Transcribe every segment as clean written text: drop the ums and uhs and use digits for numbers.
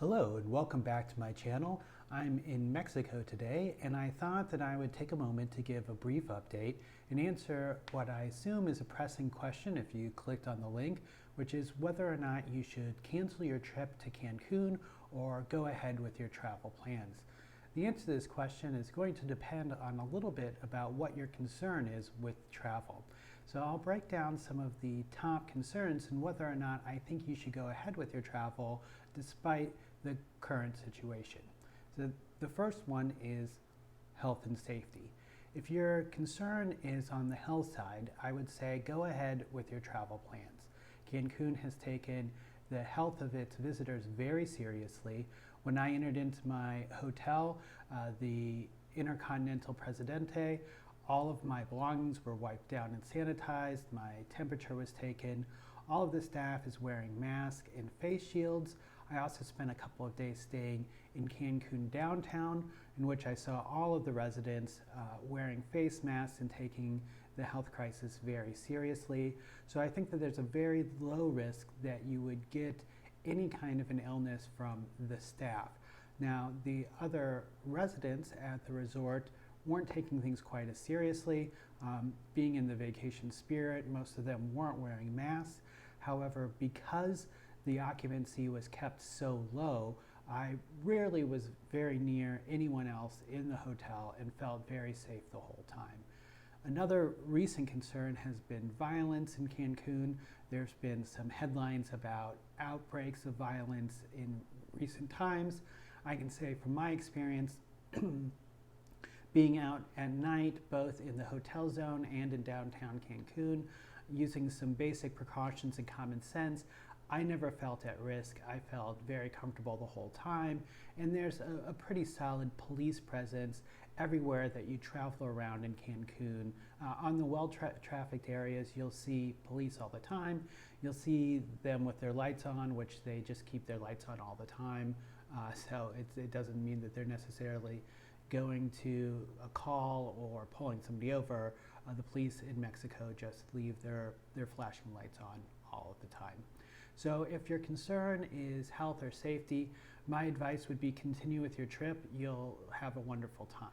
Hello and welcome back to my channel. I'm in Mexico today and I thought that I would take a moment to give a brief update and answer what I assume is a pressing question if you clicked on the link, which is whether or not you should cancel your trip to Cancun or go ahead with your travel plans. The answer to this question is going to depend on a little bit about what your concern is with travel. So I'll break down some of the top concerns and whether or not I think you should go ahead with your travel despite the current situation. So the first one is health and safety. If your concern is on the health side, I would say go ahead with your travel plans. Cancun has taken the health of its visitors very seriously. When I entered into my hotel, the Intercontinental Presidente, all of my belongings were wiped down and sanitized, my temperature was taken, all of the staff is wearing masks and face shields. I also spent a couple of days staying in Cancun downtown, in which I saw all of the residents wearing face masks and taking the health crisis very seriously. So I think that there's a very low risk that you would get any kind of an illness from the staff. Now, the other residents at the resort weren't taking things quite as seriously. Being in the vacation spirit, most of them weren't wearing masks. However, because the occupancy was kept so low, I rarely was very near anyone else in the hotel and felt very safe the whole time. Another recent concern has been violence in Cancun. There's been some headlines about outbreaks of violence in recent times. I can say from my experience, being out at night, both in the hotel zone and in downtown Cancun, using some basic precautions and common sense, I never felt at risk. I felt very comfortable the whole time, and there's a pretty solid police presence everywhere that you travel around in Cancun. On the well-trafficked areas, you'll see police all the time. You'll see them with their lights on, which they just keep their lights on all the time. So it doesn't mean that they're necessarily going to a call or pulling somebody over. The police in Mexico just leave their flashing lights on all of the time. So if your concern is health or safety, my advice would be continue with your trip. You'll have a wonderful time.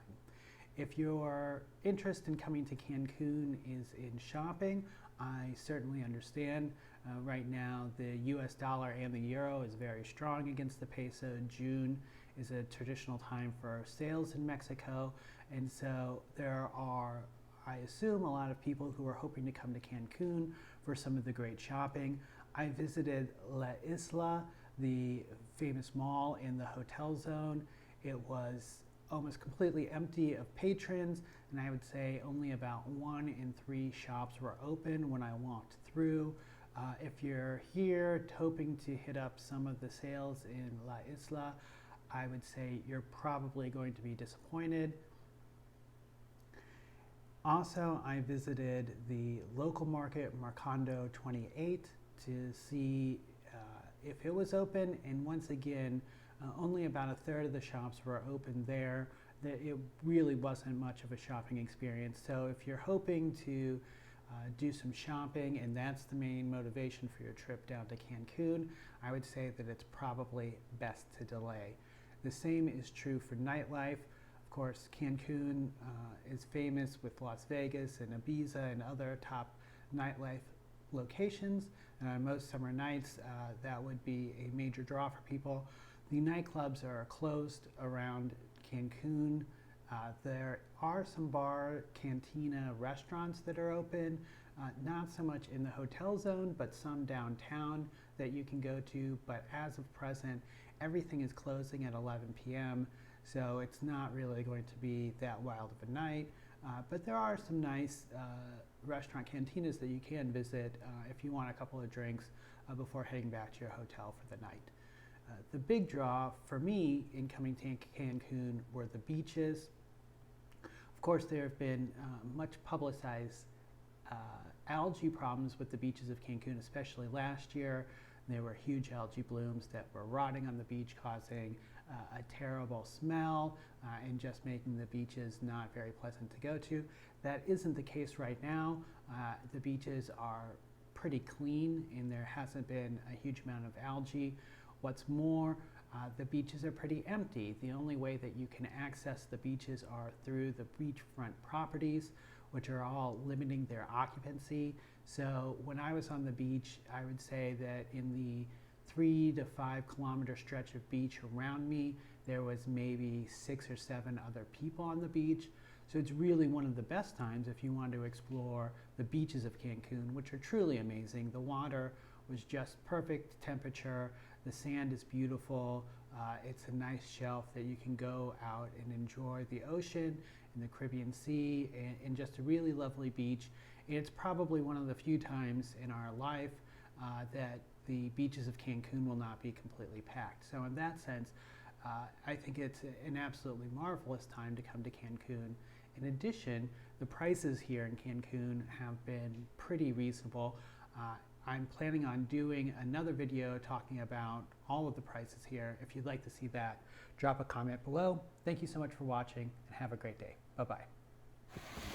If your interest in coming to Cancun is in shopping, I certainly understand. Right now, the US dollar and the euro is very strong against the peso. June is a traditional time for sales in Mexico, and so there are, I assume, a lot of people who are hoping to come to Cancun for some of the great shopping. I visited La Isla, the famous mall in the hotel zone. It was almost completely empty of patrons, and I would say only about 1 in 3 shops were open when I walked through. If you're here hoping to hit up some of the sales in La Isla, I would say you're probably going to be disappointed. Also, I visited the local market, Mercado 28, to see if it was open, and once again, only about a third of the shops were open there. It really wasn't much of a shopping experience. So if you're hoping to do some shopping and that's the main motivation for your trip down to Cancun, I would say that it's probably best to delay. The same is true for nightlife. Of course, Cancun is famous with Las Vegas and Ibiza and other top nightlife locations. Most summer nights, that would be a major draw for people. The nightclubs are closed around Cancun. There are some bar, cantina, restaurants that are open, not so much in the hotel zone, but some downtown that you can go to. But as of present, everything is closing at 11 p.m., so it's not really going to be that wild of a night. But there are some nice restaurant cantinas that you can visit if you want a couple of drinks before heading back to your hotel for the night. The big draw for me in coming to Cancun were the beaches. Of course, there have been much publicized algae problems with the beaches of Cancun, especially last year. There were huge algae blooms that were rotting on the beach, causing a terrible smell and just making the beaches not very pleasant to go to. That isn't the case right now. The beaches are pretty clean and there hasn't been a huge amount of algae. What's more, the beaches are pretty empty. The only way that you can access the beaches are through the beachfront properties, which are all limiting their occupancy. So when I was on the beach, I would say that in the 3 to 5 kilometer stretch of beach around me, there was maybe 6 or 7 other people on the beach. So it's really one of the best times if you want to explore the beaches of Cancun, which are truly amazing. The water was just perfect temperature. The sand is beautiful. It's a nice shelf that you can go out and enjoy the ocean and the Caribbean Sea and just a really lovely beach. And it's probably one of the few times in our life that the beaches of Cancun will not be completely packed. So in that sense, I think it's an absolutely marvelous time to come to Cancun. In addition, the prices here in Cancun have been pretty reasonable. I'm planning on doing another video talking about all of the prices here. If you'd like to see that, drop a comment below. Thank you so much for watching and have a great day. Bye-bye.